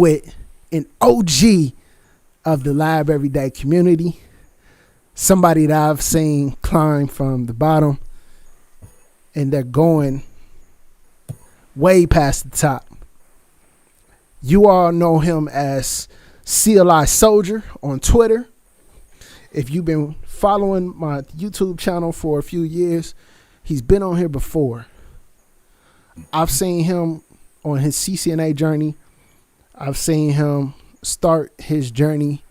with an OG of the Lab Everyday community, somebody that I've seen climb from the bottom, and they're going way past the top. You all know him as CLI Soldier on Twitter. If you've been following my YouTube channel for a few years, he's been on here before. I've seen him on his CCNA journey. I've seen him start his journey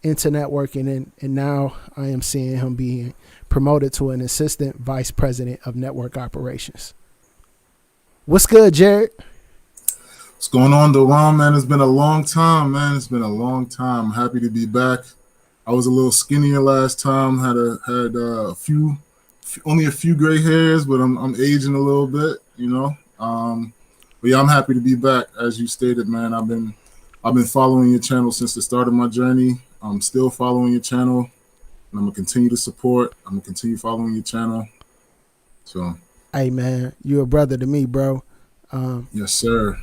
into networking, and now I am seeing him being promoted to an assistant vice president of network operations. What's good, Jarrett? What's going on, Dewan, man? It's been a long time, man. It's been a long time. Happy to be back. I was a little skinnier last time. Had only a few gray hairs, but I'm aging a little bit, you know. But yeah, I'm happy to be back. As you stated, man, I've been following your channel since the start of my journey. I'm still following your channel, and I'm gonna continue to support. I'm gonna continue following your channel. So, hey, man, you're a brother to me, bro. Yes, sir.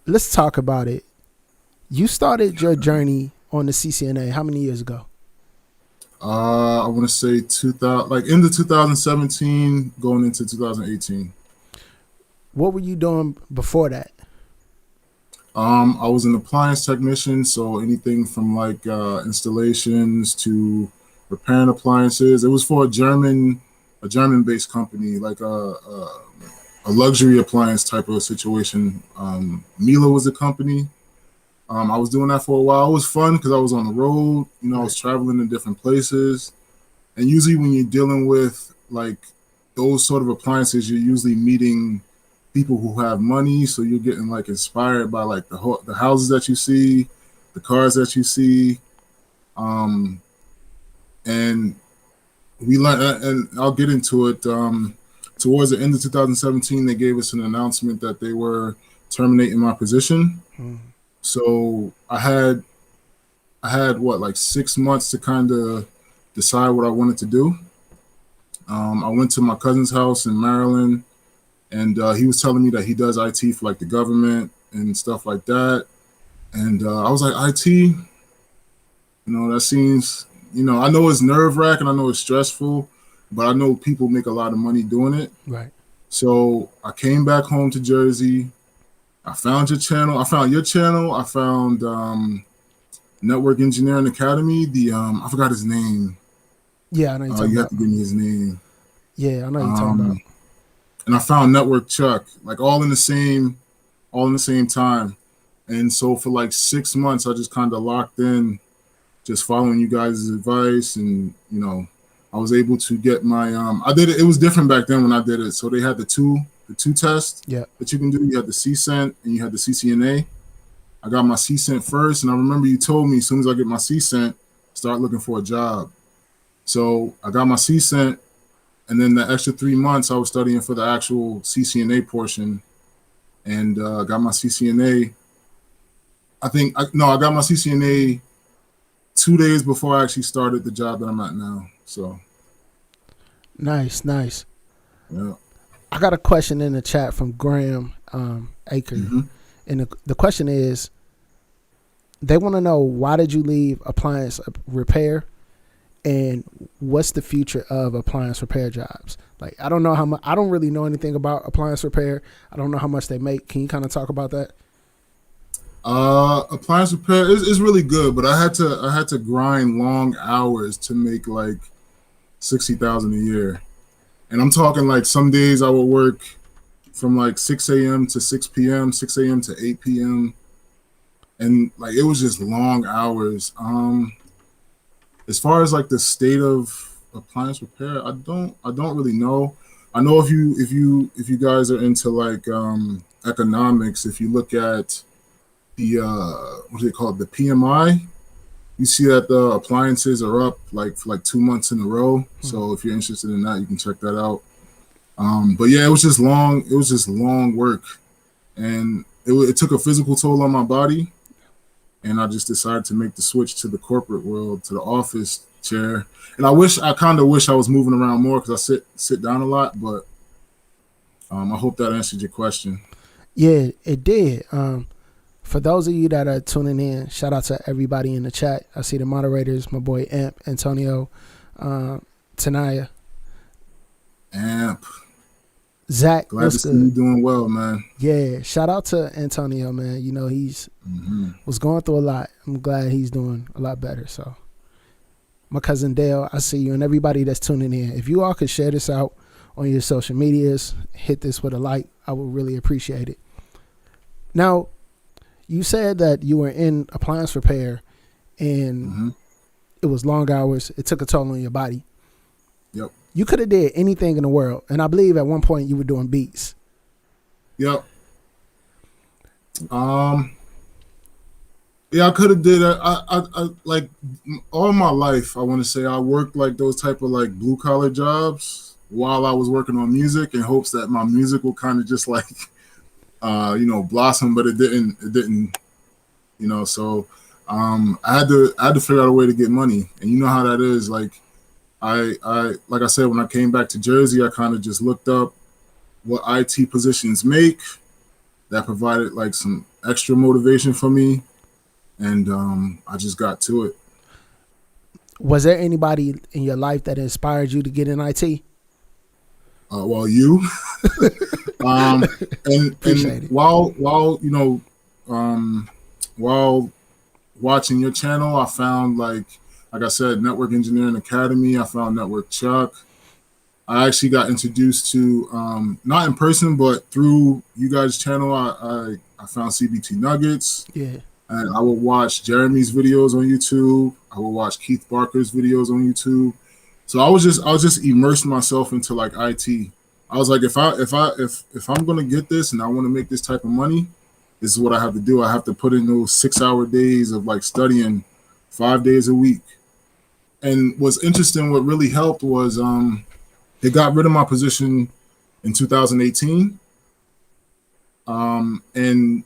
Let's talk about it. You started your journey on the CCNA how many years ago? I want to say 2000, like into 2017, going into 2018. What were you doing before that? I was an appliance technician, so anything from like installations to repairing appliances. It was for a German-based company, like a luxury appliance type of situation. Miele was the company. I was doing that for a while. It was fun because I was on the road. You know, I was traveling to different places, and usually when you're dealing with like those sort of appliances, you're usually meeting people who have money, so you're getting like inspired by like the houses that you see, the cars that you see, and we learned. And I'll get into it. Towards the end of 2017, they gave us an announcement that they were terminating my position. So I had what, like 6 months to kind of decide what I wanted to do. I went to my cousin's house in Maryland. And he was telling me that he does IT for like the government and stuff like that. And I was like, IT, you know, that seems, you know, I know it's nerve wracking. I know it's stressful, but I know people make a lot of money doing it. Right. So I came back home to Jersey. I found your channel. I found Network Engineering Academy. I forgot his name. Yeah, I know you're talking about. You have to give me his name. Yeah, I know you're talking about. And I found Network Chuck, like all in the same time. And so for like 6 months, I just kind of locked in, just following you guys' advice. And, you know, I was able to get my, I did it. It was different back then when I did it. So they had the two tests that you can do. You had the CCENT and you had the CCNA. I got my CCENT first. And I remember you told me as soon as I get my CCENT, start looking for a job. So I got my CCENT. And then the extra 3 months, I was studying for the actual CCNA portion, and got my CCNA. I got my CCNA 2 days before I actually started the job that I'm at now. So, nice. Yeah. I got a question in the chat from Graham Aker, and the question is, they want to know, why did you leave appliance repair? And what's the future of appliance repair jobs? Like, I don't know how much. I don't really know anything about appliance repair. I don't know how much they make. Can you kind of talk about that? Appliance repair is really good, but I had to grind long hours to make like $60,000 a year, and I'm talking like some days I would work from like 6 a.m. to 6 p.m., 6 a.m. to 8 p.m., and like it was just long hours. As far as like the state of appliance repair, I don't really know. I know if you guys are into like economics, if you look at the what do they call it, the PMI, you see that the appliances are up like for like 2 months in a row. So if you're interested in that, you can check that out. But yeah, it was just long work, and it took a physical toll on my body. And I just decided to make the switch to the corporate world, to the office chair. And I kind of wish I was moving around more because I sit down a lot. But I hope that answered your question. Yeah, it did. For those of you that are tuning in, shout out to everybody in the chat. I see the moderators, my boy Amp, Antonio, Tanaya. Amp. Zach, glad to see you doing well, man. Yeah, shout out to Antonio, man. You know, he's was going through a lot. I'm glad he's doing a lot better. So, my cousin Dale, I see you, and everybody that's tuning in. If you all could share this out on your social medias, hit this with a like, I would really appreciate it. Now, you said that you were in appliance repair, and it was long hours. It took a toll on your body. Yep. You could have did anything in the world, and I believe at one point you were doing beats. Yep. Yeah, I could have did it. I like all my life. I want to say I worked like those type of like blue collar jobs while I was working on music in hopes that my music will kind of just like, blossom. But it didn't. It didn't. So I had to figure out a way to get money, and you know how that is. Like like I said, when I came back to Jersey, I kind of just looked up what IT positions make. That provided like some extra motivation for me, and I just got to it. Was there anybody in your life that inspired you to get in IT? Well, you. and while watching your channel, I found like I said, Network Engineering Academy. I found Network Chuck. I actually got introduced to, not in person, but through you guys' channel, I found CBT Nuggets. Yeah. And I would watch Jeremy's videos on YouTube. I would watch Keith Barker's videos on YouTube. So I was just immersing myself into like IT. I was like, if I'm gonna get this and I want to make this type of money, this is what I have to do. I have to put in those 6-hour days of like studying 5 days a week. And what's interesting, what really helped was they got rid of my position in 2018. And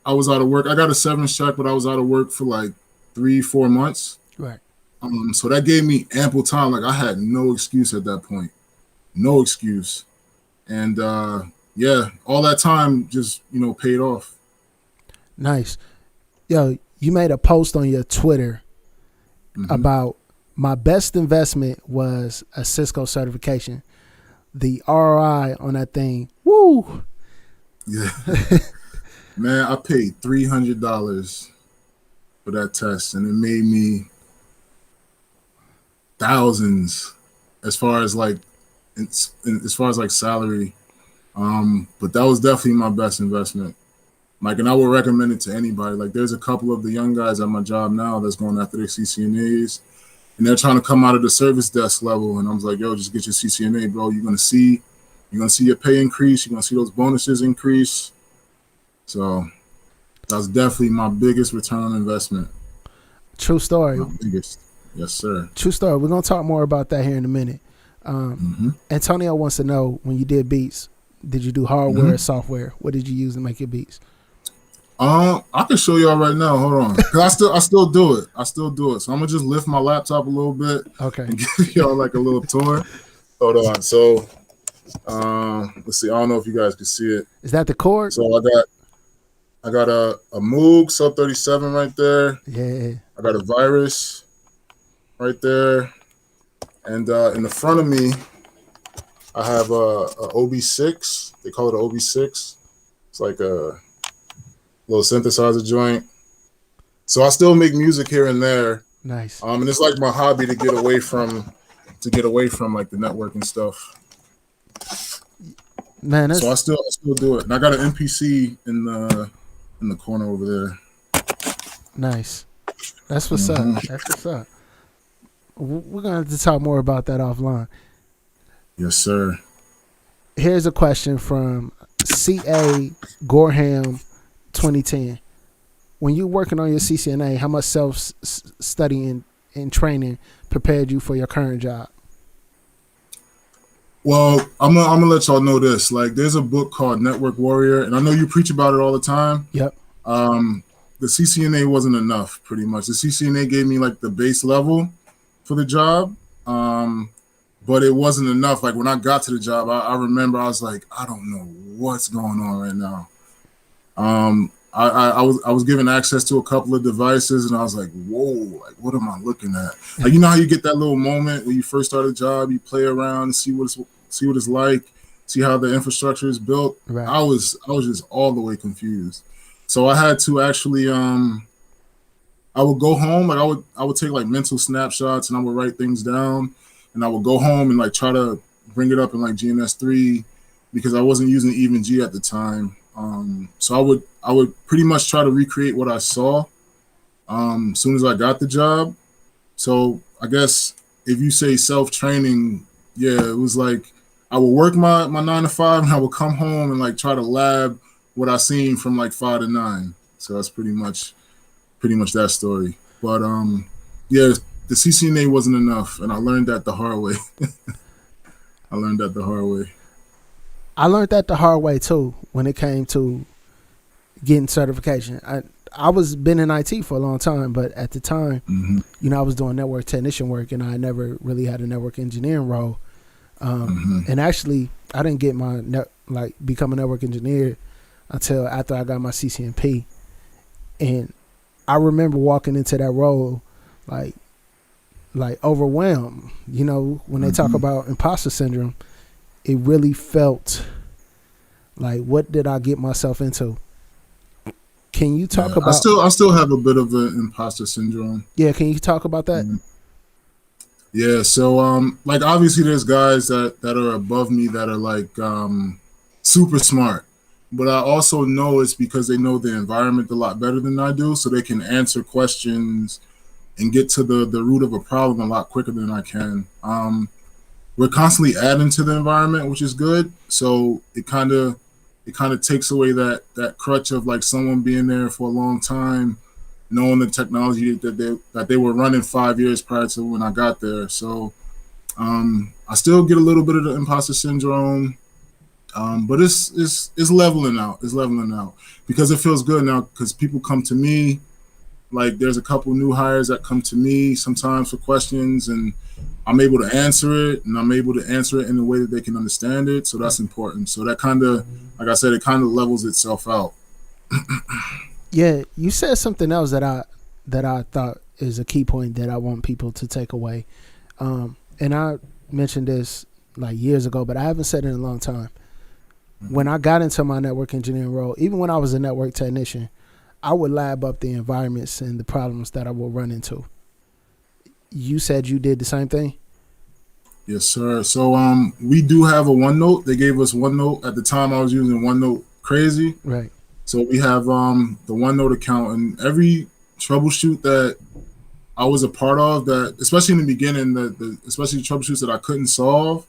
I was out of work. I got a severance check, but I was out of work for like 3-4 months. Right. So that gave me ample time. Like I had no excuse at that point. No excuse. And all that time just, paid off. Nice. Yo, you made a post on your Twitter about my best investment was a Cisco certification. The ROI on that thing, woo! Yeah. Man, I paid $300 for that test, and it made me thousands as far as like salary. But that was definitely my best investment. Like, and I would recommend it to anybody. Like, there's a couple of the young guys at my job now that's going after their CCNAs, and they're trying to come out of the service desk level. And I was like, yo, just get your CCNA, bro. You're gonna see your pay increase. You're gonna see those bonuses increase. So that was definitely my biggest return on investment. True story. My biggest. Yes, sir. True story. We're gonna talk more about that here in a minute. Antonio wants to know, when you did beats, did you do hardware or software? What did you use to make your beats? I can show y'all right now. Hold on, cause I still do it. So I'm gonna just lift my laptop a little bit. Okay. And give y'all like a little tour. Hold on. So, let's see. I don't know if you guys can see it. Is that the cord? So I got a Moog Sub 37 right there. Yeah. I got a Virus right there, and in the front of me, I have a OB6. They call it an OB6. It's like a little synthesizer joint. So I still make music here and there. Nice. And it's like my hobby to get away from like the networking stuff. Man, so I still do it. And I got an MPC in the corner over there. Nice. That's what's up. That's what's up. We're gonna have to talk more about that offline. Yes, sir. Here's a question from CA Gorham 2010. When you're working on your CCNA, how much self-studying and training prepared you for your current job? Well, I'm gonna let y'all know this. Like, there's a book called Network Warrior, and I know you preach about it all the time. Yep. The CCNA wasn't enough, pretty much. The CCNA gave me like the base level for the job, but it wasn't enough. Like, when I got to the job, I remember I was like, I don't know what's going on right now. I was given access to a couple of devices, and I was like, whoa, like what am I looking at? Like, you know how you get that little moment when you first start a job, you play around and see what it's like, see how the infrastructure is built. Right. I was just all the way confused. So I had to actually I would go home, like I would take like mental snapshots and I would write things down, and I would go home and like try to bring it up in like GNS3 because I wasn't using even G at the time. So I would pretty much try to recreate what I saw as soon as I got the job. So I guess if you say self-training, yeah, it was like I would work my 9 to 5 and I would come home and like try to lab what I seen from like 5 to 9. So that's pretty much that story. But yeah, the CCNA wasn't enough, and I learned that the hard way. I learned that the hard way. I learned that the hard way too when it came to getting certification. I was been in IT for a long time, but at the time, you know, I was doing network technician work, and I never really had a network engineering role. And actually, I didn't get my become a network engineer until after I got my CCNP. And I remember walking into that role like overwhelmed. You know, when they talk about imposter syndrome, it really felt like, what did I get myself into? Can you talk about? I still have a bit of an imposter syndrome. Yeah, can you talk about that? Yeah, so like obviously there's guys that are above me that are like super smart, but I also know it's because they know the environment a lot better than I do, so they can answer questions and get to the root of a problem a lot quicker than I can. We're constantly adding to the environment, which is good. So it kind of takes away that crutch of like someone being there for a long time, knowing the technology that they were running 5 years prior to when I got there. So I still get a little bit of the imposter syndrome, but it's leveling out. It's leveling out because it feels good now because people come to me. Like there's a couple new hires that come to me sometimes for questions, and I'm able to answer it, and I'm able to answer it in a way that they can understand it. So that's important. So that kind of, like I said, it kind of levels itself out. Yeah, you said something else that I thought is a key point that I want people to take away. And I mentioned this like years ago, but I haven't said it in a long time. When I got into my network engineering role, even when I was a network technician, I would lab up the environments and the problems that I would run into. You said you did the same thing? Yes, sir. So we do have a OneNote. They gave us OneNote. At the time I was using OneNote crazy. Right. So we have the OneNote account, and every troubleshoot that I was a part of, that especially in the beginning, especially the troubleshoots that I couldn't solve,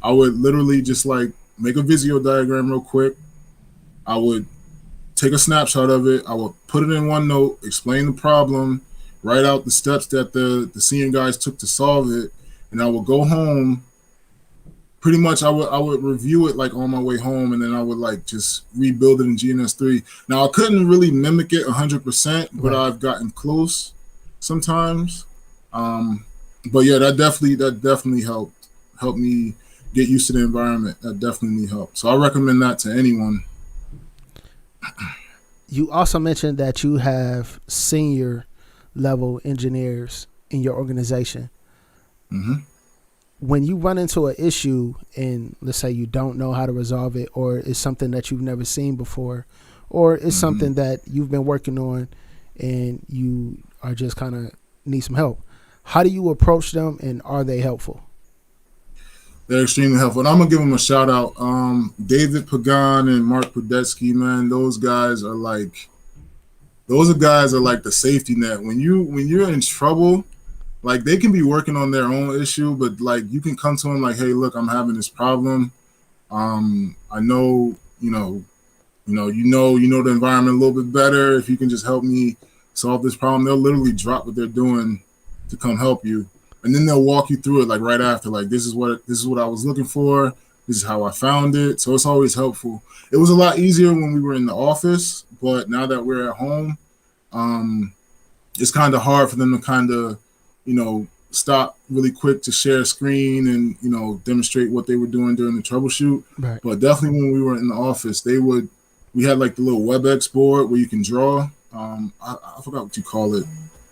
I would literally just like make a Visio diagram real quick. I would take a snapshot of it. I would put it in OneNote, explain the problem, write out the steps that the senior guys took to solve it, and I would go home. Pretty much, I would review it like on my way home, and then I would like just rebuild it in GNS3. Now I couldn't really mimic it 100%, but Right. I've gotten close sometimes. But yeah, that definitely helped me get used to the environment. That definitely helped. So I recommend that to anyone. You also mentioned that you have senior level engineers in your organization. When you run into an issue and let's say you don't know how to resolve it, or it's something that you've never seen before, or it's something that you've been working on and you are just kind of need some help, how do you approach them, and are they helpful? They're extremely helpful. And I'm going to give them a shout out. David Pagan and Mark Podetsky, man, those guys are like the safety net. When you're in trouble, like they can be working on their own issue, but like you can come to them like, hey, look, I'm having this problem. I know, you know the environment a little bit better. If you can just help me solve this problem, they'll literally drop what they're doing to come help you. And then they'll walk you through it like right after, like this is what I was looking for. This is how I found it. So it's always helpful. It was a lot easier when we were in the office, but now that we're at home, it's kind of hard for them to kind of, stop really quick to share a screen and, demonstrate what they were doing during the troubleshoot. Right. But definitely when we were in the office, they would we had like the little WebEx board where you can draw. I forgot what you call it,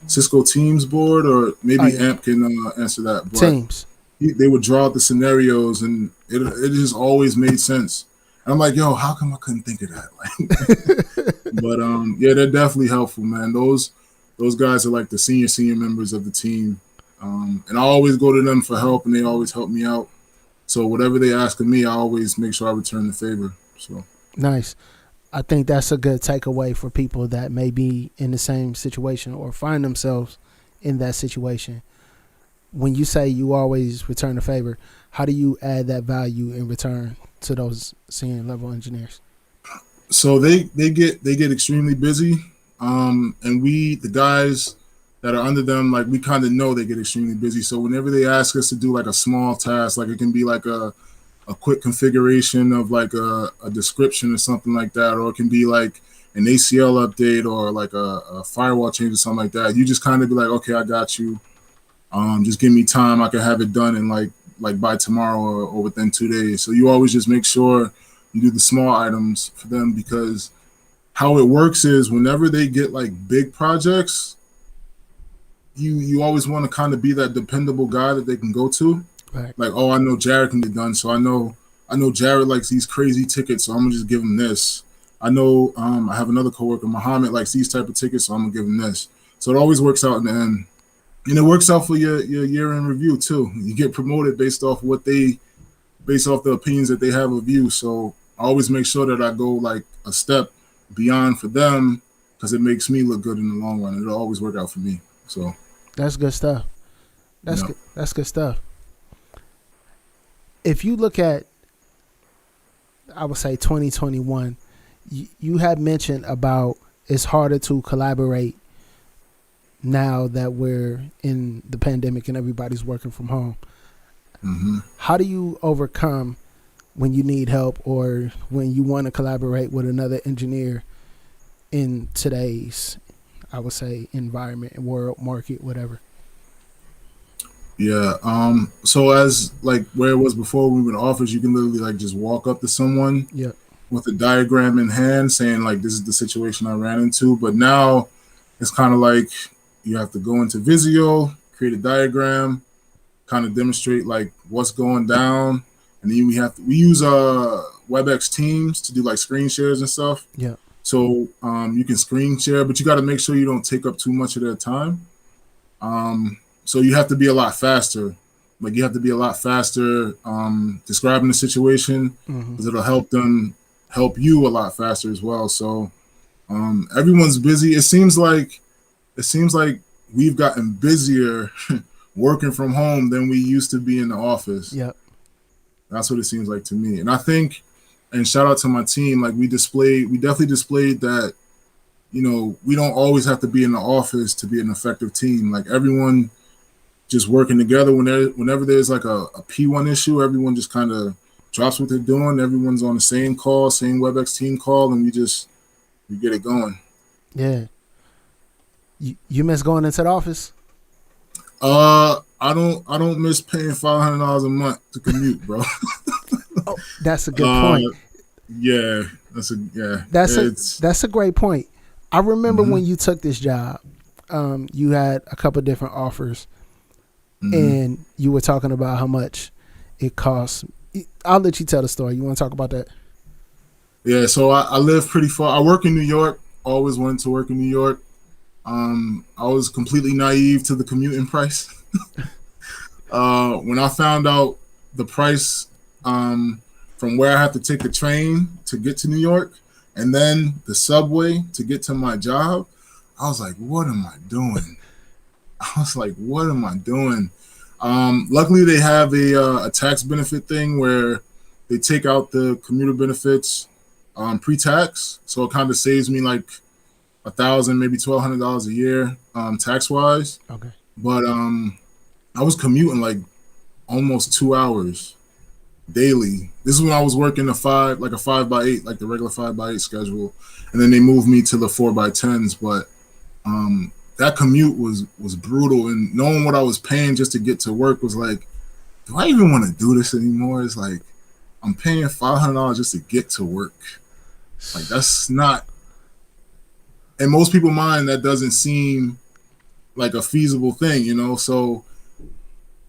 Cisco Teams board, or maybe yeah. AMP can answer that. But Teams. they would draw out the scenarios, and it just always made sense. And I'm like, yo, how come I couldn't think of that? Like, but yeah, they're definitely helpful, man. Those guys are like the senior members of the team, and I always go to them for help, and they always help me out. So whatever they ask of me, I always make sure I return the favor. So nice. I think that's a good takeaway for people that may be in the same situation or find themselves in that situation. When you say you always return the favor, how do you add that value in return to those senior level engineers? So they get extremely busy, and the guys that are under them, like we kind of know they get extremely busy. So whenever they ask us to do like a small task, like it can be like a quick configuration of like a description or something like that, or it can be like an ACL update or like a firewall change or something like that. You just kind of be like, okay, I got you. Just give me time. I can have it done in like by tomorrow or within 2 days. So you always just make sure you do the small items for them, because how it works is whenever they get like big projects, you always want to kind of be that dependable guy that they can go to. Right. Like, oh, I know Jarrett can get done, so I know Jarrett likes these crazy tickets, so I'm gonna just give him this. I know I have another coworker, Muhammad, likes these type of tickets, so I'm gonna give him this. So it always works out in the end, and it works out for your year-end review too. You get promoted based off the opinions that they have of you. So I always make sure that I go like a step beyond for them, because it makes me look good in the long run. It'll always work out for me. So that's good stuff. That's good stuff. If you look at, I would say 2021, you had mentioned about it's harder to collaborate now that we're in the pandemic and everybody's working from home. Mm-hmm. How do you overcome when you need help or when you want to collaborate with another engineer in today's, I would say, environment, world, market, whatever? Yeah. So as like where it was before we were in office, you can literally like just walk up to someone with a diagram in hand saying like, this is the situation I ran into. But now it's kind of like you have to go into Visio, create a diagram, kind of demonstrate like what's going down. And then we use WebEx Teams to do like screen shares and stuff. Yeah. So you can screen share, but you got to make sure you don't take up too much of their time. So you have to be a lot faster. Like you have to be a lot faster describing the situation, because it'll help you a lot faster as well. So everyone's busy. It seems like we've gotten busier working from home than we used to be in the office. Yep. That's what it seems like to me. And I think, and shout out to my team, like we definitely displayed that, you know, we don't always have to be in the office to be an effective team. Like everyone just working together. Whenever there's like a P1 issue, everyone just kind of drops what they're doing. Everyone's on the same call, same WebEx team call, and we get it going. Yeah. You miss going into the office? I don't miss paying $500 a month to commute, bro. Oh, that's a good point. Yeah, that's a great point. I remember when you took this job, you had a couple of different offers, and you were talking about how much it costs. I'll let you tell the story. You want to talk about that? Yeah, so I live pretty far. I work in New York. Always wanted to work in New York. I was completely naive to the commuting price. When I found out the price from where I have to take the train to get to New York and then the subway to get to my job, I was like, what am I doing? Luckily, they have a tax benefit thing where they take out the commuter benefits pre-tax. So it kind of saves me like $1,000, maybe $1,200 a year tax-wise. Okay. But I was commuting like almost 2 hours daily. This is when I was working a 5x8, like the regular 5x8 schedule, and then they moved me to the 4x10s. But that commute was brutal, and knowing what I was paying just to get to work was like, do I even want to do this anymore? It's like I'm paying $500 just to get to work. Like that's not, in most people's mind, that doesn't seem like a feasible thing, you know. So,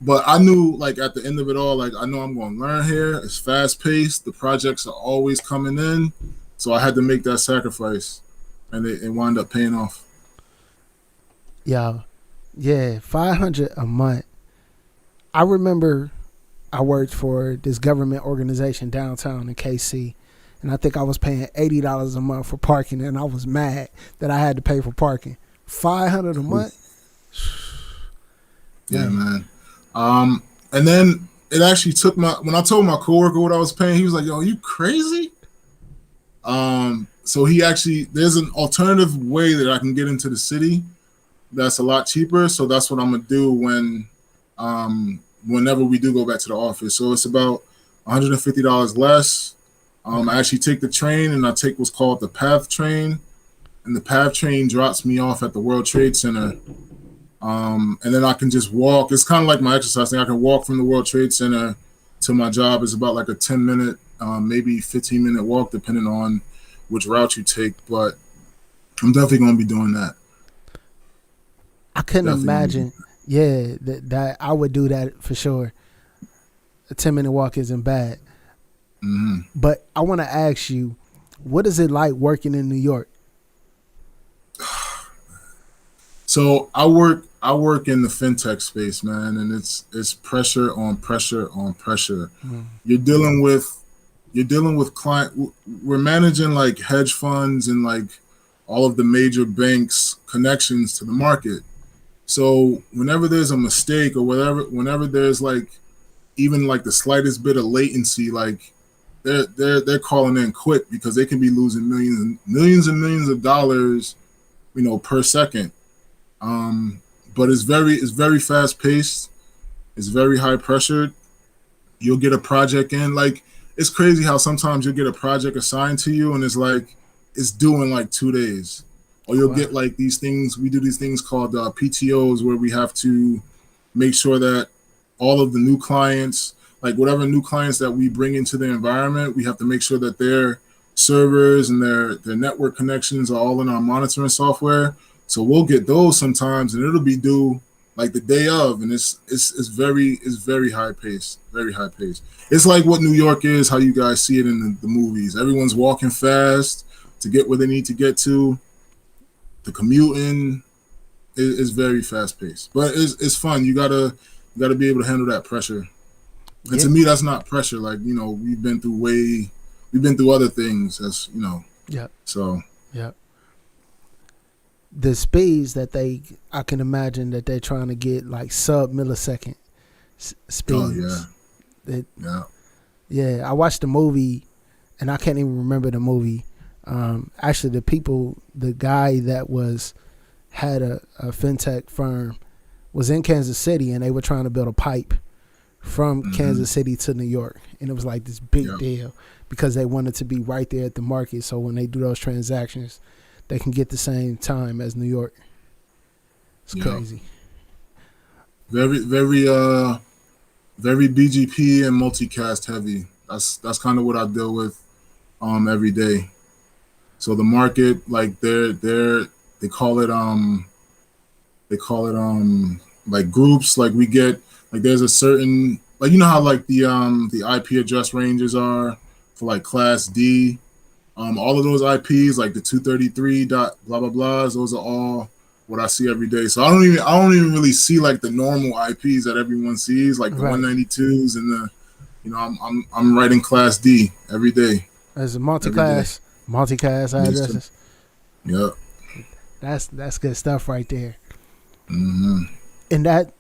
but I knew, like at the end of it all, like I know I'm going to learn here. It's fast paced. The projects are always coming in, so I had to make that sacrifice, and it wound up paying off. Yeah, yeah, 500 a month. I remember I worked for this government organization downtown in KC, and I think I was paying $80 a month for parking, and I was mad that I had to pay for parking. 500 a month. Yeah, man. And then it actually took when I told my coworker what I was paying, he was like, "Yo, are you crazy?" So there's an alternative way that I can get into the city that's a lot cheaper. So that's what I'm gonna do whenever we do go back to the office. So it's about $150 less. I actually take the train, and I take what's called the PATH train, and the PATH train drops me off at the World Trade Center. And then I can just walk. It's kind of like my exercise thing. I can walk from the World Trade Center to my job. It's about like a 10-minute, maybe 15-minute walk, depending on which route you take. But I'm definitely going to be doing that. I couldn't imagine. Yeah, that I would do that for sure. A 10-minute walk isn't bad. Mm-hmm. But I want to ask you, what is it like working in New York? So I work in the fintech space, man, and it's pressure on pressure on pressure. Mm. You're dealing with client. We're managing like hedge funds and like all of the major banks' connections to the market. So whenever there's a mistake or whenever there's like even like the slightest bit of latency, like they're calling in quick because they can be losing millions and millions of dollars, you know, per second. But it's very fast paced. It's very high pressured. You'll get a project in. Like, it's crazy how sometimes you'll get a project assigned to you and it's like, it's due in like 2 days. Or you'll get like these things. We do these things called PTOs where we have to make sure that all of the new clients, like whatever new clients that we bring into the environment, we have to make sure that their servers and their network connections are all in our monitoring software. So we'll get those sometimes, and it'll be due like the day of, and it's very high paced, very high paced. It's like what New York is, how you guys see it in the movies. Everyone's walking fast to get where they need to get to. The commuting is very fast paced, but it's fun. You gotta be able to handle that pressure. And to me, that's not pressure. Like, you know, we've been through other things. That's, you know. Yeah. So. Yeah. The speeds that I can imagine that they're trying to get like sub-millisecond speeds. Oh, yeah. Yeah, I watched the movie, and I can't even remember the movie. Actually, the guy that had a fintech firm was in Kansas City, and they were trying to build a pipe from Kansas City to New York. And it was like this big deal because they wanted to be right there at the market. So when they do those transactions, they can get the same time as New York. It's crazy. Very BGP and multicast heavy. That's kind of what I deal with every day. So the market, like they call it like groups. Like we get, like there's a certain, like, you know how like the IP address ranges are for like class D. All of those IPs, like the 233 dot blah blah blahs, those are all what I see every day. So I don't even really see like the normal IPs that everyone sees, like the 192s and the, you know, I'm writing class D every day. As a multicast addresses. Yep. That's good stuff right there. Mm-hmm. And that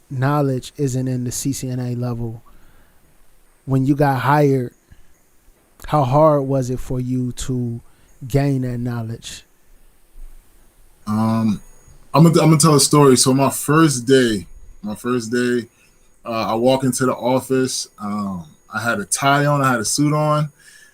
knowledge isn't in the CCNA level. When you got hired, how hard was it for you to gain that knowledge? I'm gonna tell a story. So my first day, I walk into the office. I had a tie on, I had a suit on,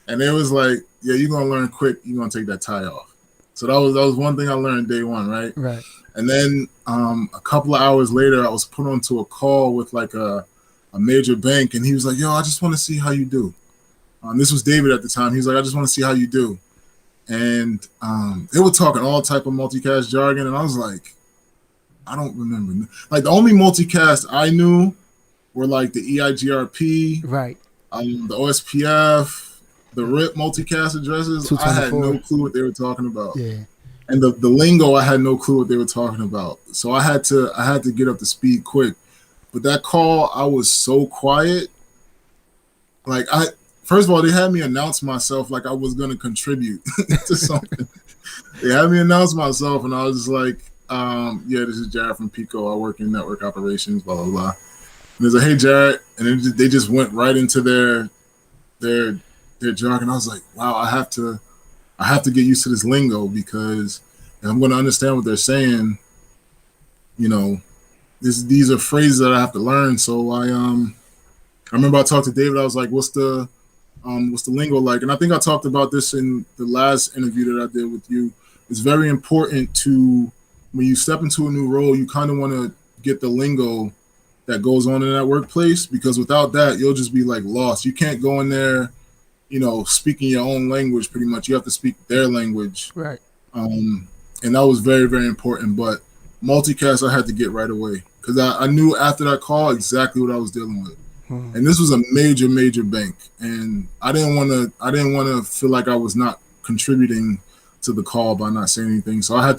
and it was like, yeah, you're gonna learn quick. You're gonna take that tie off. So that was one thing I learned day one, right? Right. And then a couple of hours later, I was put onto a call with like a major bank, and he was like, "Yo, I just want to see how you do." This was David at the time. He's like, I just want to see how you do. And they were talking all type of multicast jargon, and I was like, I don't remember. Like the only multicast I knew were like the EIGRP, Right. The OSPF, the RIP multicast addresses. I had no clue what they were talking about. Yeah. And the lingo, I had no clue what they were talking about. So I had to get up to speed quick. But that call, I was so quiet. Like first of all, they had me announce myself like I was gonna contribute to something. They had me announce myself, and I was just like, yeah, this is Jarrett from Pico. I work in network operations, blah blah blah. And they like, hey Jarrett, and then they just went right into their jargon. I was like, wow, I have to get used to this lingo, because if I'm going to understand what they're saying, you know, these are phrases that I have to learn. So I remember I talked to David. I was like, what's the lingo like? And I think I talked about this in the last interview that I did with you. It's very important to, when you step into a new role, you kind of want to get the lingo that goes on in that workplace, because without that, you'll just be like lost. You can't go in there, you know, speaking your own language. Pretty much, you have to speak their language. Right. And that was very, very important. But multicast, I had to get right away, because I knew after that call exactly what I was dealing with. And this was a major, major bank, and I didn't want to feel like I was not contributing to the call by not saying anything. So I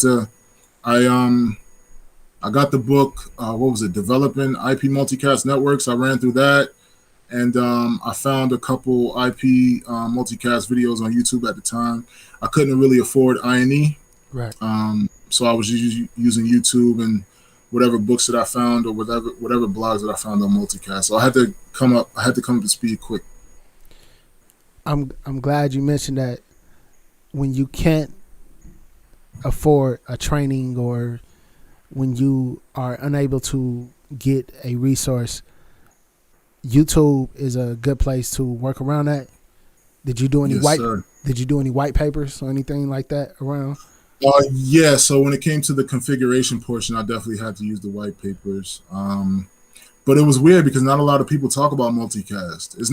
got the book. What was it? Developing IP Multicast Networks. I ran through that, and I found a couple IP multicast videos on YouTube at the time. I couldn't really afford INE, right? So I was using YouTube and whatever books that I found, or whatever blogs that I found on multicast. So I had to come up to speed quick. I'm glad you mentioned that. When you can't afford a training, or when you are unable to get a resource, YouTube is a good place to work around that. Did you do any white papers or anything like that around? Yeah, so when it came to the configuration portion, I definitely had to use the white papers. But it was weird because not a lot of people talk about multicast. It's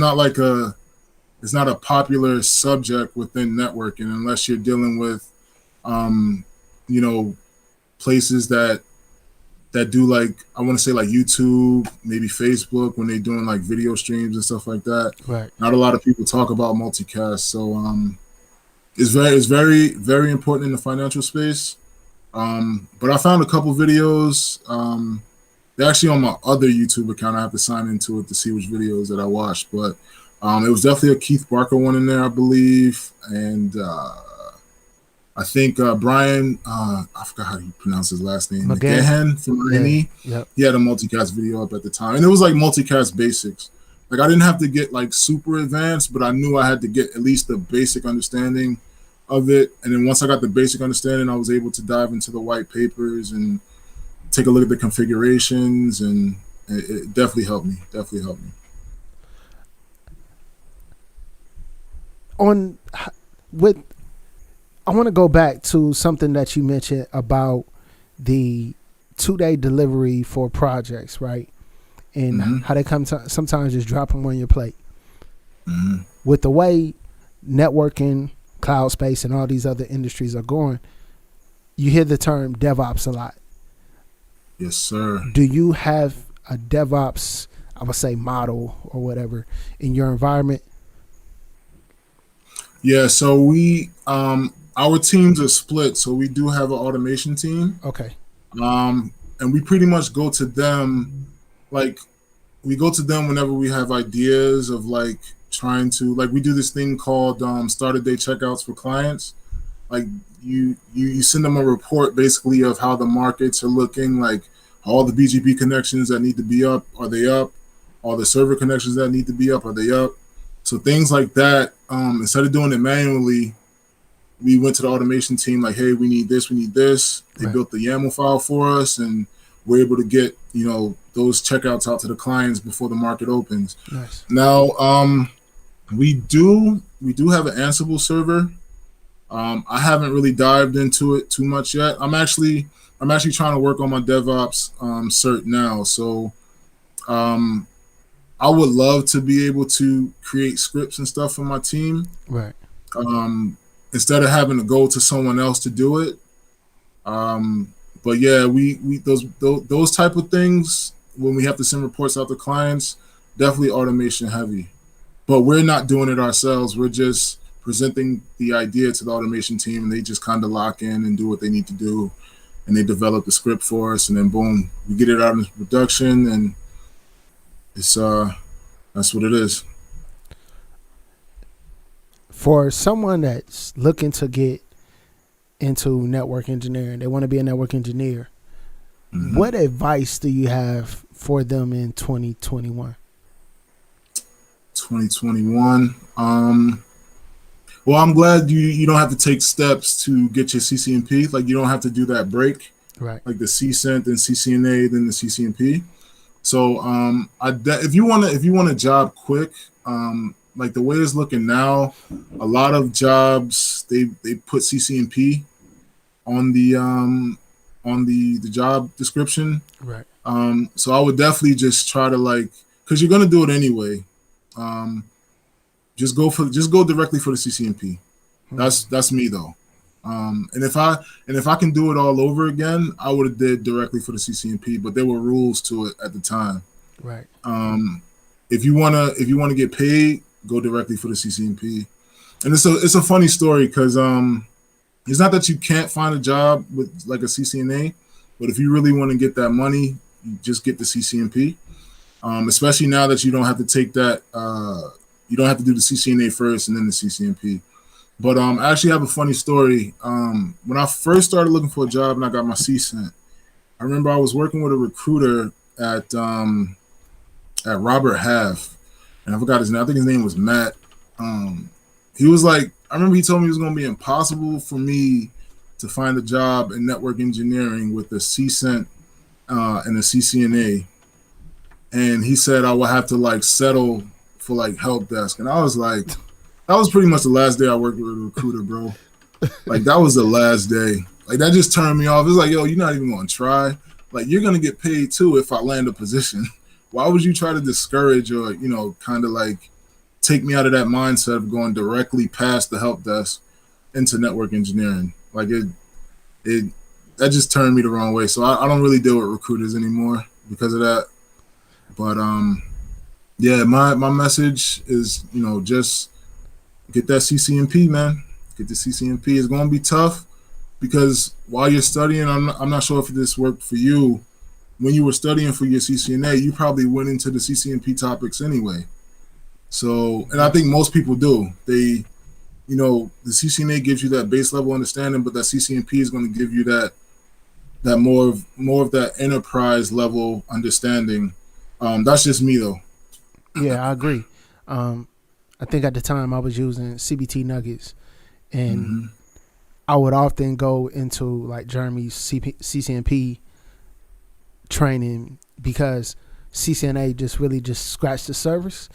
not a popular subject within networking, unless you're dealing with, places that do, like, I want to say like YouTube, maybe Facebook, when they're doing like video streams and stuff like that. Right. Not a lot of people talk about multicast. So, it's very, very important in the financial space. But I found a couple videos. They're actually on my other YouTube account. I have to sign into it to see which videos that I watched. But it was definitely a Keith Barker one in there, I believe. And I think Brian, I forgot how you pronounce his last name, McGahan from INE. Yep. He had a multicast video up at the time. And it was like multicast basics. Like, I didn't have to get like super advanced, but I knew I had to get at least the basic understanding of it. And then once I got the basic understanding, I was able to dive into the white papers and take a look at the configurations, and it definitely helped me. I want to go back to something that you mentioned about the 2-day delivery for projects, right? And how they come to sometimes just drop them on your plate. With the way networking, cloud space, and all these other industries are going, you hear the term DevOps a lot. Yes, sir. Do you have a DevOps, I would say, model or whatever in your environment? Yeah, so we our teams are split. So we do have an automation team. Okay. And we pretty much go to them, like, we go to them whenever we have ideas of like trying to, like, we do this thing called start of day checkouts for clients. Like, you send them a report basically of how the markets are looking, like all the BGP connections that need to be up, are they up? All the server connections that need to be up, are they up? So things like that. Instead of doing it manually, we went to the automation team like, hey, we need this. They built the YAML file for us, and we're able to get, those checkouts out to the clients before the market opens. Nice. Now, we do have an Ansible server. I haven't really dived into it too much yet. I'm actually trying to work on my DevOps cert now. So I I would love to be able to create scripts and stuff for my team. Right. Instead of having to go to someone else to do it. But yeah, we those type of things when we have to send reports out to clients, definitely automation heavy. But we're not doing it ourselves. We're just presenting the idea to the automation team, and they just kind of lock in and do what they need to do, and they develop the script for us, and then boom, we get it out into production, and it's that's what it is. For someone that's looking to get into network engineering, they want to be a network engineer. Mm-hmm. What advice do you have for them in 2021? 2021. Well, I'm glad you don't have to take steps to get your CCNP. Like you don't have to do that break, right? Like the CCNP, then CCNA, then the CCNP. So if you want a job quick, like the way it's looking now, a lot of jobs they put CCNP on the job description. Right. So I would definitely just try to because you're gonna do it anyway. Just go directly for the CCNP. That's me though. And if I can do it all over again, I would have did directly for the CCNP, but there were rules to it at the time. Right. If you wanna get paid, go directly for the CCNP. And it's a funny story because it's not that you can't find a job with like a CCNA, but if you really want to get that money, you just get the CCNP. Especially now that you don't have to take that, you don't have to do the CCNA first and then the CCNP. But I actually have a funny story. When I first started looking for a job and I got my CCNP, I remember I was working with a recruiter at Robert Half, and I forgot his name. I think his name was Matt. He was like, I remember he told me it was going to be impossible for me to find a job in network engineering with a CCNP and a CCNA. And he said I would have to settle for help desk. And I was like, that was pretty much the last day I worked with a recruiter, bro. That was the last day. That just turned me off. It's like, yo, you're not even going to try. You're going to get paid too if I land a position. Why would you try to discourage or, kind of take me out of that mindset of going directly past the help desk into network engineering? That just turned me the wrong way. So I don't really deal with recruiters anymore because of that. But yeah, my message is, just get that CCNP, man. Get the CCNP. It's going to be tough because while you're studying, I'm not sure if this worked for you. When you were studying for your CCNA, you probably went into the CCNP topics anyway. So, and I think most people do. They, the CCNA gives you that base level understanding, but that CCNP is going to give you that more of that enterprise level understanding. That's just me though. Yeah, I agree. I think at the time I was using CBT Nuggets, and I would often go into Jeremy's CCNP training because CCNA just scratched the surface.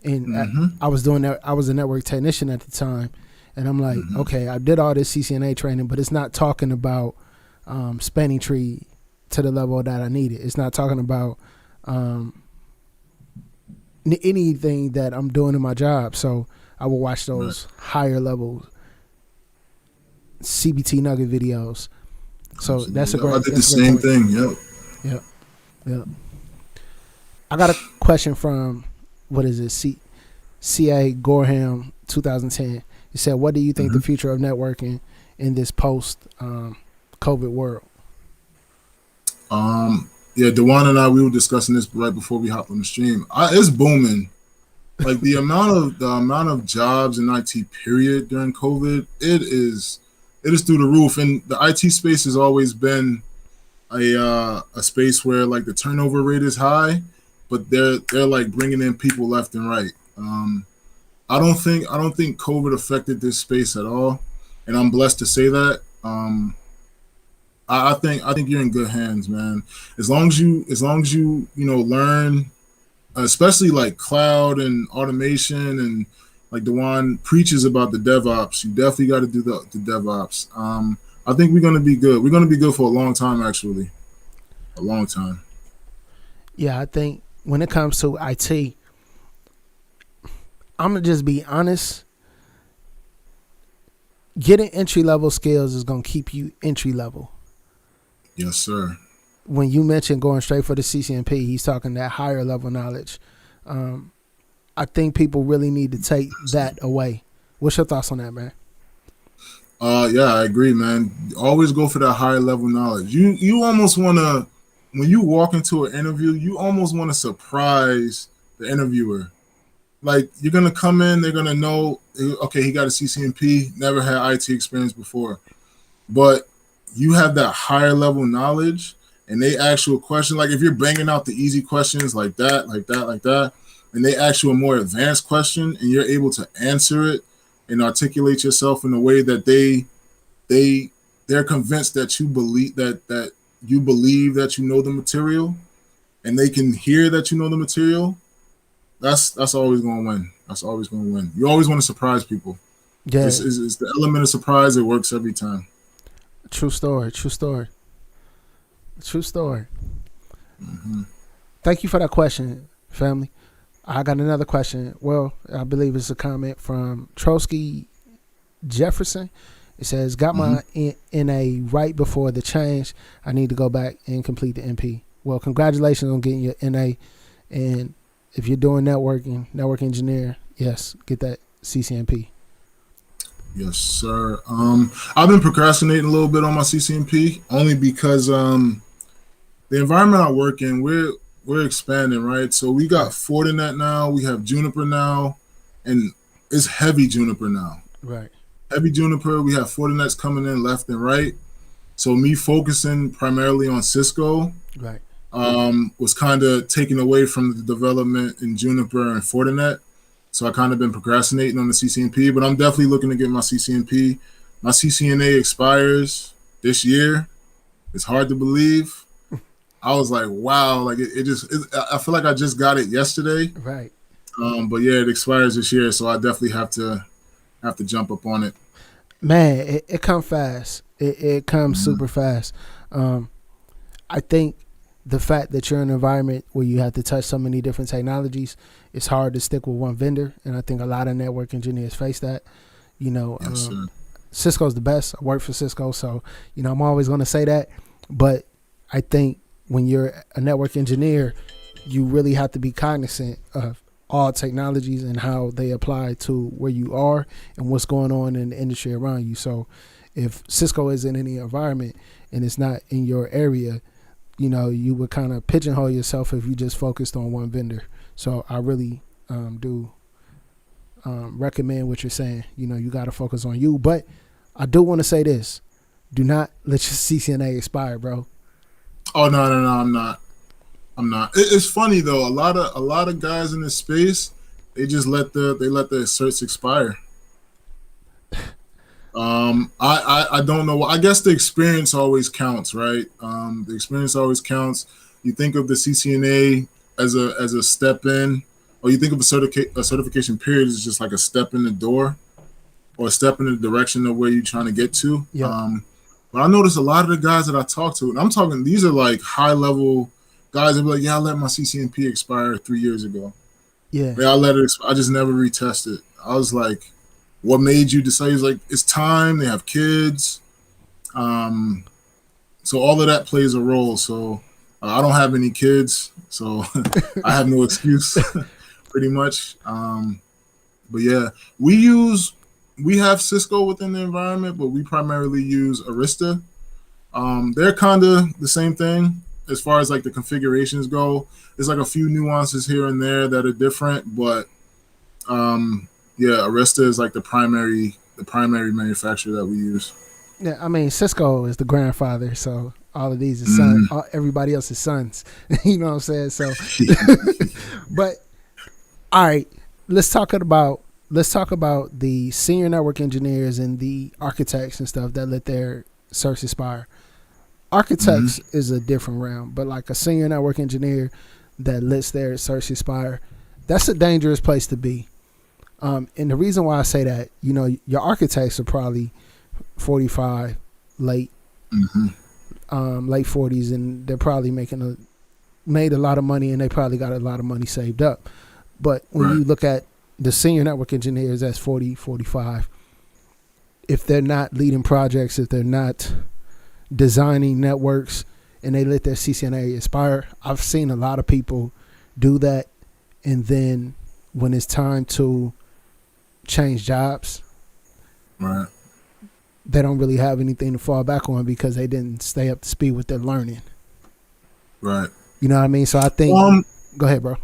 And I was doing that. I was a network technician at the time, and I'm like, okay, I did all this CCNA training, but it's not talking about spanning tree to the level that I needed. It's not talking about anything that I'm doing in my job. So I will watch those higher level CBT Nugget videos. So absolutely. That's a great. I did the same thing. Yep. I got a question from. What is it? C.A. Gorham, 2010. He said, what do you think the future of networking in this post-COVID world? Yeah, Dewan and I, we were discussing this right before we hopped on the stream. It's booming. The amount of jobs in IT period during COVID, it is through the roof. And the IT space has always been a space where the turnover rate is high, but they're bringing in people left and right. I don't think COVID affected this space at all, and I'm blessed to say that. I think you're in good hands, man. As long as you learn, especially cloud and automation, and Dewan preaches about the DevOps. You definitely got to do the DevOps. I think we're gonna be good. We're gonna be good for a long time, actually. A long time. Yeah, I think when it comes to IT, I'm gonna just be honest. Getting entry level skills is gonna keep you entry level. Yes, sir. When you mentioned going straight for the CCNP, he's talking that higher level knowledge. I think people really need to take that away. What's your thoughts on that, man? Yeah, I agree, man. Always go for that higher level knowledge. You almost want to, when you walk into an interview, you almost want to surprise the interviewer. Like, you're gonna come in, they're gonna know, okay, he got a CCNP, never had IT experience before, but you have that higher level knowledge, and they ask you a question. Like, if you're banging out the easy questions like that, and they ask you a more advanced question, and you're able to answer it and articulate yourself in a way that they're convinced that you believe that you believe that you know the material, and they can hear that you know the material. That's always going to win. That's always going to win. You always want to surprise people. Yeah, It's the element of surprise. It works every time. true story. True story. True story. Mm-hmm. Thank you for that question, family. I got another question. Well, I believe it's a comment from Trotsky Jefferson. It says, got my NA right before the change. I need to go back and complete the MP. Well, congratulations on getting your NA. And if you're doing network engineer, yes, get that CCNP. Yes, sir. I've been procrastinating a little bit on my CCNP only because the environment I work in, we're expanding, right? So we got Fortinet now, we have Juniper now, and it's heavy Juniper now. Right. Heavy Juniper, we have Fortinets coming in left and right. So me focusing primarily on Cisco Right. Was kind of taken away from the development in Juniper and Fortinet. So I kind of been procrastinating on the CCNP, but I'm definitely looking to get my CCNP. My CCNA expires this year. It's hard to believe. I was like, wow, like I feel like I just got it yesterday. Right. But yeah, it expires this year, so I definitely have to jump up on it. Man, it comes fast. It comes super fast. I think the fact that you're in an environment where you have to touch so many different technologies, it's hard to stick with one vendor. And I think a lot of network engineers face that. You know, Yes, Cisco's the best. I work for Cisco, so, you know, I'm always going to say that. But I think when you're a network engineer, you really have to be cognizant of all technologies and how they apply to where you are and what's going on in the industry around you. So if Cisco is in any environment and it's not in your area, you know, you would kind of pigeonhole yourself if you just focused on one vendor. So I really do recommend what you're saying. You know, you got to focus on you. But I do want to say this. Do not let your CCNA expire, bro. Oh, no, I'm not. It's funny though. A lot of guys in this space, they just let the certs expire. I don't know. I guess the experience always counts, right? The experience always counts. You think of the CCNA as a step in, or you think of a certification period as just like a step in the door, or a step in the direction of where you're trying to get to. Yeah. But I noticed a lot of the guys that I talk to, and I'm talking, these are like high level guys that be like, yeah, I let my CCNP expire 3 years ago. Yeah. I let it. I just never retested. I was like, what made you decide? He's like, it's time. They have kids. So all of that plays a role. So I don't have any kids, so I have no excuse, pretty much. But yeah, we have Cisco within the environment, but we primarily use Arista. They're kind of the same thing as far as like the configurations go. There's like a few nuances here and there that are different, but yeah, Arista is like the primary manufacturer that we use. Yeah, I mean, Cisco is the grandfather, so all of these is sons. Everybody else is sons. You know what I'm saying? So, but all right, let's talk about the senior network engineers and the architects and stuff that let their certs expire. Architects is a different realm, but like a senior network engineer that lets their certs expire, that's a dangerous place to be. And the reason why I say that, you know, your architects are probably 45, late 40s, and they're probably made a lot of money, and they probably got a lot of money saved up. But when you look at the senior network engineers that's 40, 45, if they're not leading projects, if they're not designing networks, and they let their CCNA expire, I've seen a lot of people do that, and then when it's time to change jobs, right, they don't really have anything to fall back on because they didn't stay up to speed with their learning. right. You know what I mean? So I think. Go ahead, bro.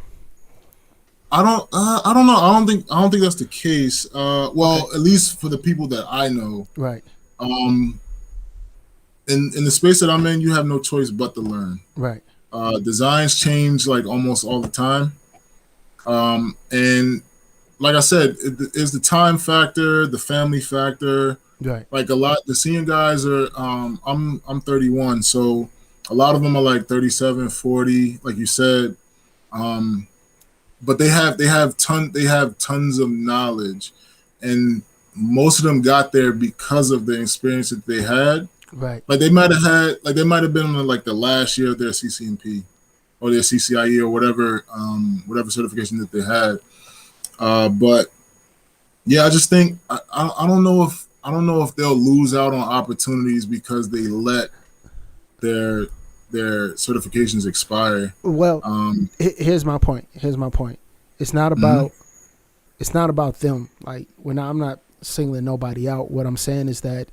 I don't know. I don't think that's the case. Well, okay. At least for the people that I know. Right. In the space that I'm in, you have no choice but to learn. Right. Designs change like almost all the time. And like I said, it's the time factor, the family factor. Right. Like a lot, the senior guys are. I'm 31, so a lot of them are like 37, 40, like you said. But they have tons of knowledge, and most of them got there because of the experience that they had. Right. Like they might have been in like the last year of their CCNP or their CCIE or whatever certification that they had. But yeah, I just think I don't know if they'll lose out on opportunities because they let their certifications expire. Well, here's my point. It's not about it's not about them. Like I'm not singling nobody out. What I'm saying is that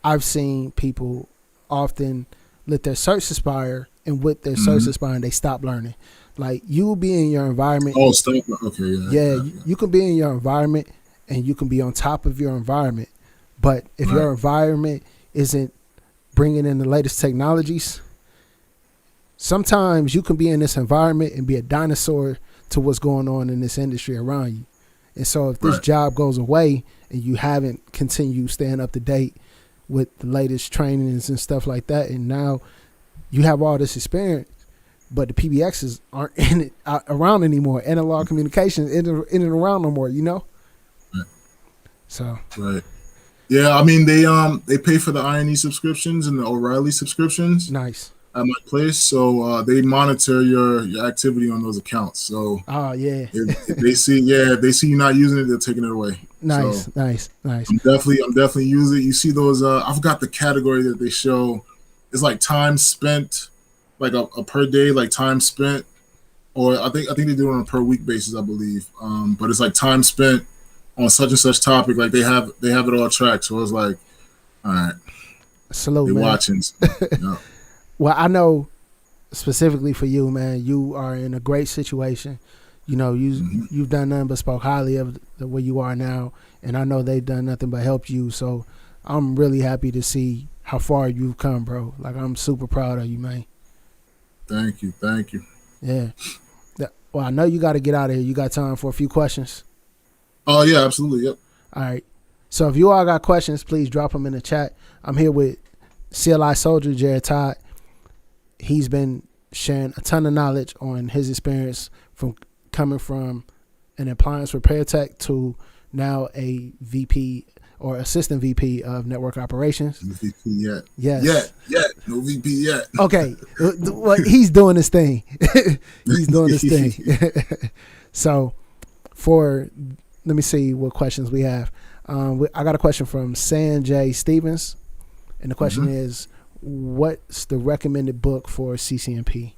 I've seen people often let their certs expire, and with their certs expiring, they stop learning. Like you be in your environment. Oh, stop. Okay, yeah. You can be in your environment, and you can be on top of your environment. But if your environment isn't bringing in the latest technologies, sometimes you can be in this environment and be a dinosaur to what's going on in this industry around you. And so if this job goes away and you haven't continued staying up to date with the latest trainings and stuff like that, and now you have all this experience, but the PBXs aren't around anymore. Analog communications in and around no more, you know? Right. So. Right. Yeah, I mean, they pay for the INE subscriptions and the O'Reilly subscriptions. Nice. At my place, so they monitor your activity on those accounts. So, if they see you not using it, they're taking it away. Nice, so, nice. I'm definitely using it. You see those? I forgot the category that they show. It's like time spent, like a per day, like time spent, or I think they do it on a per week basis, I believe. But it's like time spent on such and such topic. Like they have it all tracked. So it's like, all right, salute, they're man. watching. So, yeah. Well, I know specifically for you, man, you are in a great situation. You know, you've done nothing but spoke highly of the way you are now, and I know they've done nothing but help you. So I'm really happy to see how far you've come, bro. Like, I'm super proud of you, man. Thank you. Yeah. Well, I know you got to get out of here. You got time for a few questions? Oh, yeah, absolutely, yep. All right. So if you all got questions, please drop them in the chat. I'm here with CLI Soldier, Jarrett Todd. He's been sharing a ton of knowledge on his experience from coming from an appliance repair tech to now a VP or assistant VP of network operations. No VP yet. Yes. Yet. No VP yet. Okay. Well, he's doing his thing. He's doing his thing. So let me see what questions we have. I got a question from Sanjay Stevens. And the question is, what's the recommended book for CCNP?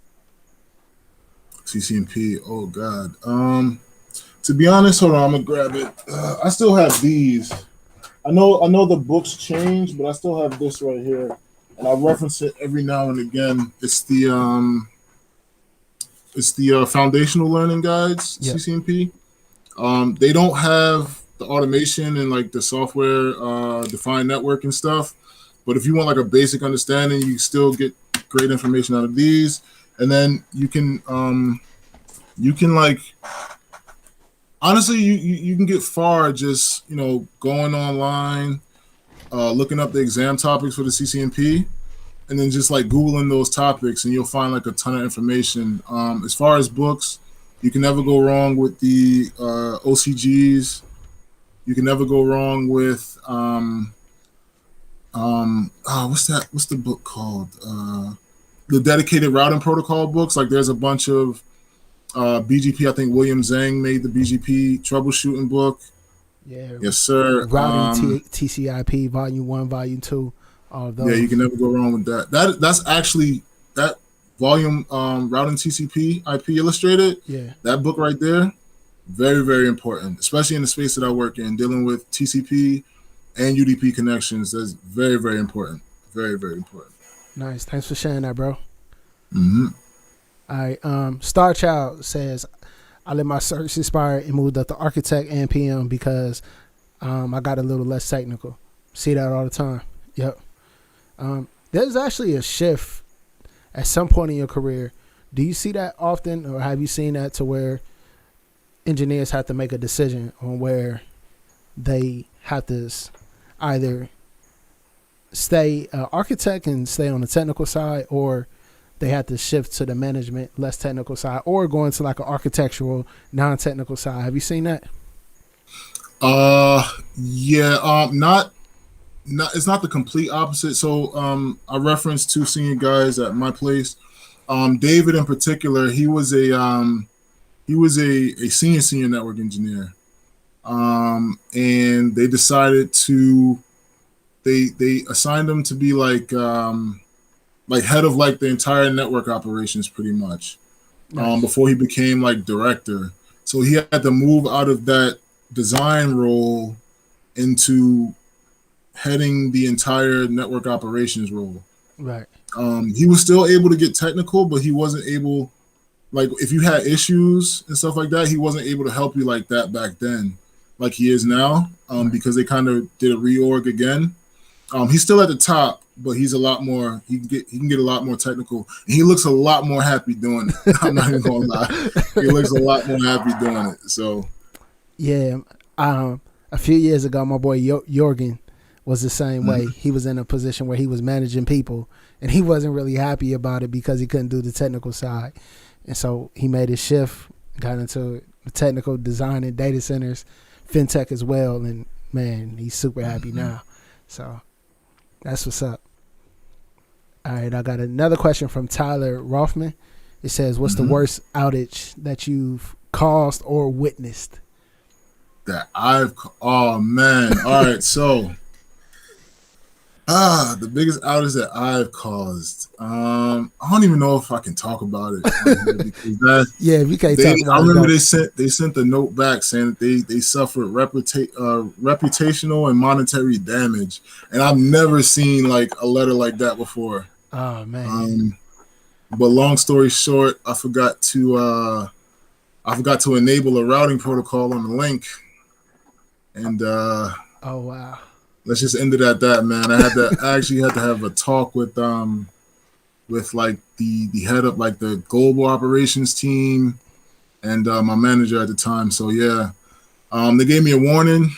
CCNP. Oh God. To be honest, hold on, I'm gonna grab it. I still have these. I know the books change, but I still have this right here, and I reference it every now and again. It's the foundational learning guides, yep. CCNP. They don't have the automation and like the software defined network and stuff. But if you want like a basic understanding, you still get great information out of these. And then you can like, honestly, you can get far just, going online, looking up the exam topics for the CCNP, and then just like Googling those topics, and you'll find like a ton of information. As far as books, you can never go wrong with the OCGs. You can never go wrong with what's the book called? The dedicated routing protocol books. Like there's a bunch of BGP. I think William Zhang made the BGP troubleshooting book. Yeah. Yes, sir. Routing TCP Volume 1, Volume 2, all of those. Yeah, you can never go wrong with that. That's actually that volume, routing TCP IP Illustrated. Yeah. That book right there, very, very important, especially in the space that I work in, dealing with TCP and UDP connections. That's very, very important. Very, very important. Nice. Thanks for sharing that, bro. Mm-hmm. All right. Star Child says, I let my certs expire and moved up to architect and PM because I got a little less technical. See that all the time. Yep. There's actually a shift at some point in your career. Do you see that often, or have you seen that to where engineers have to make a decision on where they have to either stay architect and stay on the technical side, or they have to shift to the management, less technical side, or go into like an architectural, non-technical side? Have you seen that? Yeah. Not. It's not the complete opposite. So I referenced two senior guys at my place. David in particular, he was a senior network engineer. And they decided to they assigned him to be like head of like the entire network operations pretty much. Nice. Before he became like director. So he had to move out of that design role into heading the entire network operations role. Right. He was still able to get technical, but he wasn't able, like if you had issues and stuff like that, he wasn't able to help you like that back then, like he is now, right. Because they kind of did a reorg again. He's still at the top, but he's a lot more, he can get a lot more technical. And he looks a lot more happy doing it. I'm not even gonna lie. He looks a lot more happy doing it. So yeah. A few years ago, my boy Jorgen was the same way. He was in a position where he was managing people, and he wasn't really happy about it because he couldn't do the technical side. And so he made his shift, got into technical design in data centers, fintech as well, and man, he's super happy now. So that's what's up. All right, I got another question from Tyler Rothman. It says, what's the worst outage that you've caused or witnessed? Oh man. All right, so the biggest outage that I've caused. I don't even know if I can talk about it. Because yeah, we can't talk about it. I remember they sent the note back saying that they suffered reputational and monetary damage, and I've never seen like a letter like that before. Oh man. But long story short, I forgot to enable a routing protocol on the link, and oh wow. Let's just end it at that, man. I actually had to have a talk with like the head of like the global operations team and my manager at the time. So yeah, they gave me a warning,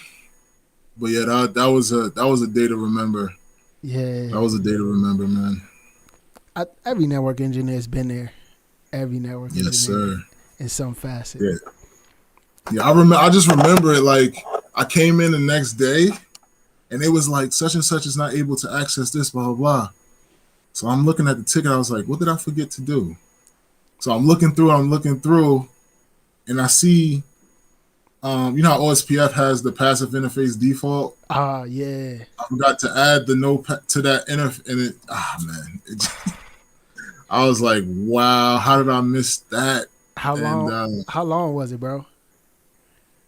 but yeah, that was a day to remember. Yeah, that was a day to remember, man. Every network engineer's been there. Every network engineer, sir, in some facet. Yeah. I just remember it. Like I came in the next day. And it was like, such and such is not able to access this, blah, blah, blah. So I'm looking at the ticket. I was like, what did I forget to do? So I'm looking through, and I see, you know how OSPF has the passive interface default? Yeah. I forgot to add the notepad to that man. I was like, wow, how did I miss that? How long was it, bro?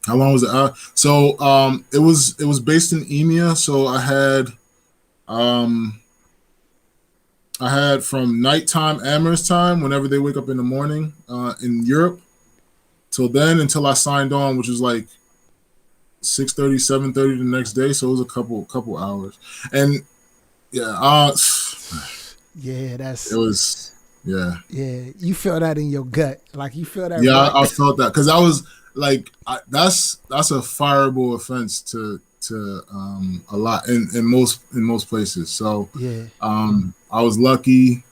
How long was it? So it was based in EMEA. So I had from nighttime Amherst time, whenever they wake up in the morning in Europe, till then until I signed on, which was like 6:30, 7:30 the next day. So it was a couple hours, and yeah, you feel that in your gut, like you feel that. Yeah, I felt that because I was. Like that's a fireable offense to a lot in most places. So yeah, I was lucky,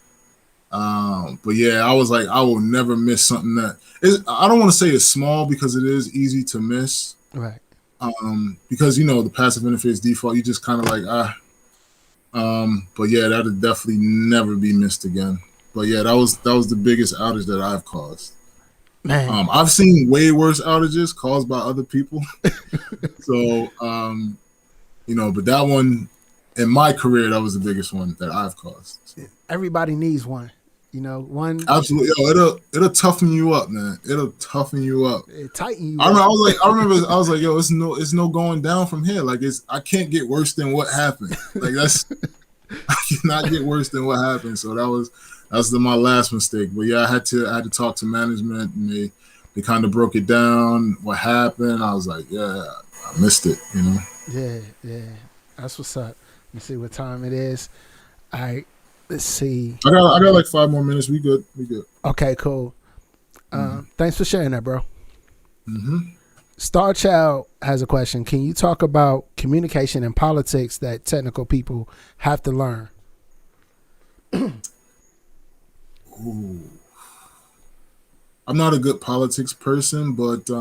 but yeah, I was like I will never miss something that is. I don't want to say it's small because it is easy to miss, right? Because you know the passive interface default, you just kind of like but yeah, that'll definitely never be missed again. But yeah, that was the biggest outage that I've caused. Man. I've seen way worse outages caused by other people. So, but that one in my career, that was the biggest one that I've caused. So. Everybody needs one. One. Absolutely. Yo, it'll toughen you up, man. It'll toughen you up. It tighten you I up. remember I was like, yo, it's no going down from here. Like I can't get worse than what happened. Like I cannot get worse than what happened. So that's my last mistake. But yeah, I had to talk to management, and they kind of broke it down. What happened? I was like, yeah, I missed it. Yeah. That's what's up. Let me see what time it is. All right. Let's see. I got like 5 more minutes. We good. Okay, cool. Thanks for sharing that, bro. Mm-hmm. Star Child has a question. Can you talk about communication and politics that technical people have to learn? Ooh. I'm not a good politics person, but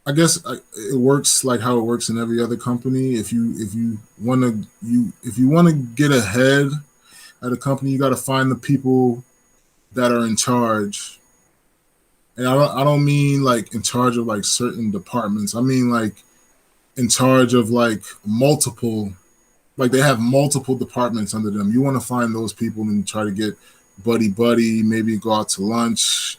I guess it works like how it works in every other company. If you want to get ahead at a company, you got to find the people that are in charge. And I don't mean like in charge of like certain departments. I mean like in charge of like multiple, like they have multiple departments under them. You want to find those people and try to get buddy, maybe go out to lunch.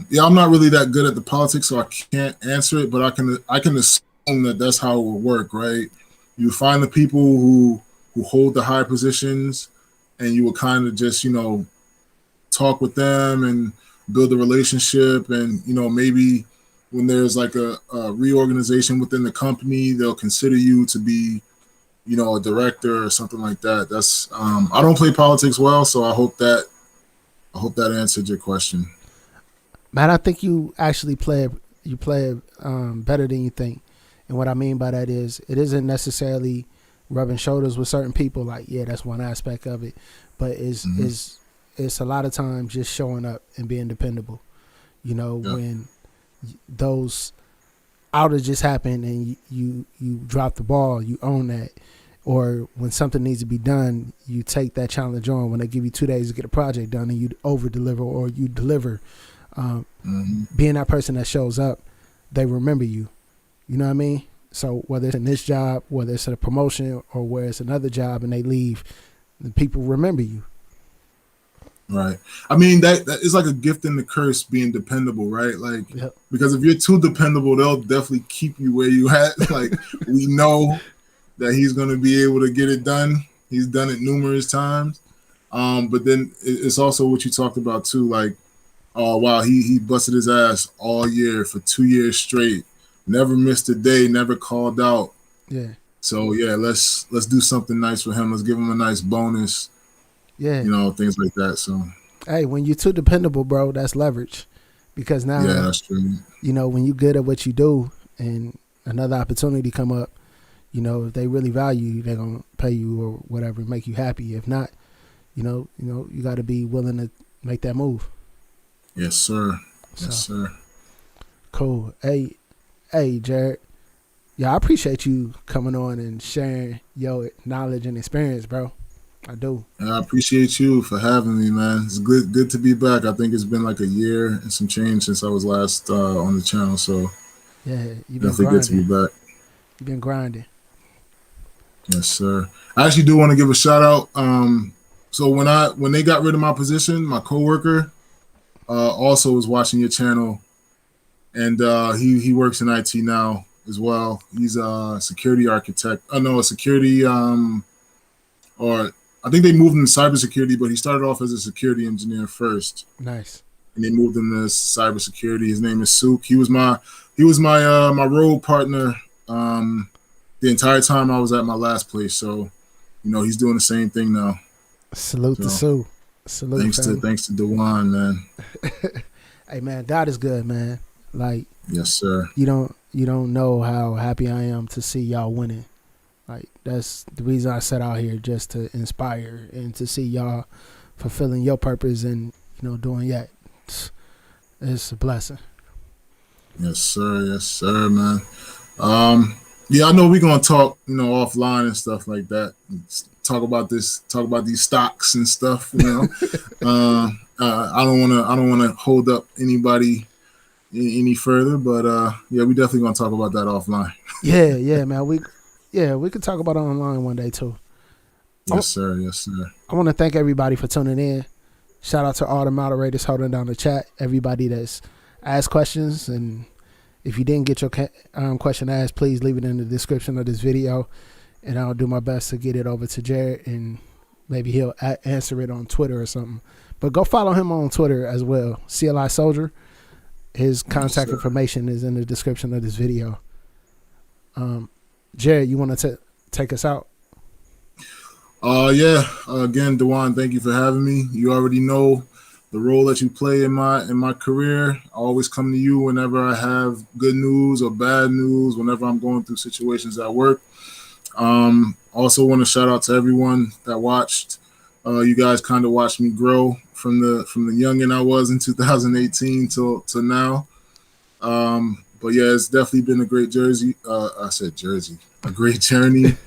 Yeah, I'm not really that good at the politics, so I can't answer it, but I can assume that that's how it will work, right? You find the people who hold the high positions, and you will kind of just, talk with them and build a relationship, and, maybe when there's like a reorganization within the company, they'll consider you to be, a director or something like that. That's I don't play politics well, so I hope that answered your question. Man, I think you actually play better than you think. And what I mean by that is it isn't necessarily rubbing shoulders with certain people. Like, yeah, that's one aspect of it. But it's a lot of times just showing up and being dependable. When those outages happen and you drop the ball, you own that. Or when something needs to be done, you take that challenge on. When they give you 2 days to get a project done and you over-deliver or you deliver, being that person that shows up, they remember you. You know what I mean? So whether it's in this job, whether it's a promotion, or where it's another job and they leave, the people remember you. Right. I mean, that is like a gift and the curse being dependable, right? Like, because if you're too dependable, they'll definitely keep you where you at. Like, we know that he's going to be able to get it done. He's done it numerous times. But then it's also what you talked about too. Like, oh wow, he busted his ass all year for 2 years straight. Never missed a day. Never called out. Yeah. So yeah, let's do something nice for him. Let's give him a nice bonus. Yeah. Things like that. So. Hey, when you're too dependable, bro, that's leverage. Because now, yeah, that's true. When you're good at what you do and another opportunity come up, if they really value you, they're gonna pay you or whatever, make you happy. If not, you got to be willing to make that move. Yes, sir. Yes, sir. Cool. Hey, Jarrett. Yeah, I appreciate you coming on and sharing your knowledge and experience, bro. I do. And I appreciate you for having me, man. It's good to be back. I think it's been like a year and some change since I was last on the channel. So yeah, you've been definitely grinding. good to be back. You've been grinding. Yes, sir. I actually do want to give a shout out. So when they got rid of my position, my coworker also was watching your channel, and he works in IT now as well. He's a security architect. A security or I think they moved him to cybersecurity, but he started off as a security engineer first. Nice. And they moved him to cybersecurity. His name is Souk. He was my my role partner the entire time I was at my last place. So, he's doing the same thing now. Salute to Sue. Salute. Thanks to Dewan, man. Hey man, God is good, man. Like, yes, sir. You don't know how happy I am to see y'all winning. Like, that's the reason I set out here, just to inspire and to see y'all fulfilling your purpose and doing that. It's a blessing. Yes, sir. Yes, sir, man. Yeah, I know we're gonna talk, offline and stuff like that. Talk about this, talk about these stocks and stuff. I don't wanna hold up anybody any further, but yeah, we definitely gonna talk about that offline. Yeah, man. We could talk about it online one day too. Yes, sir. Yes, sir. I want to thank everybody for tuning in. Shout out to all the moderators holding down the chat. Everybody that's asked questions, and if you didn't get your question asked, please leave it in the description of this video, and I'll do my best to get it over to Jarrett, and maybe he'll answer it on Twitter or something. But go follow him on Twitter as well, CLI Soldier. His contact information is in the description of this video. Jarrett, you want to take us out? Yeah. Again, Dewan, thank you for having me. You already know the role that you play in my career. I always come to you whenever I have good news or bad news, whenever I'm going through situations at work. Also want to shout out to everyone that watched. You guys kind of watched me grow from the youngin' I was in 2018 till now. But yeah, it's definitely been a great a great journey.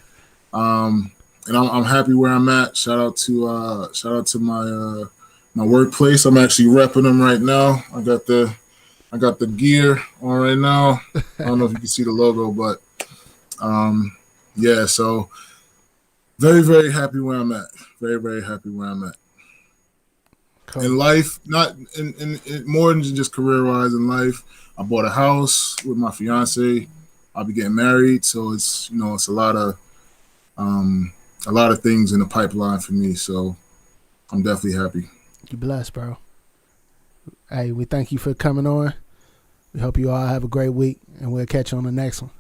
And I'm happy where I'm at. Shout out to my workplace. I'm actually repping them right now. I got the gear on right now. I don't know if you can see the logo, but yeah. So very, very happy where I'm at. Very, very happy where I'm at. Cool. In life, not in more than just career wise. In life, I bought a house with my fiance. I'll be getting married, so it's it's a lot of things in the pipeline for me. So I'm definitely happy. You blessed, bro. Hey, we thank you for coming on. We hope you all have a great week, and we'll catch you on the next one.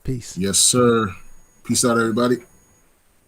Peace. Yes, sir. Peace out, everybody.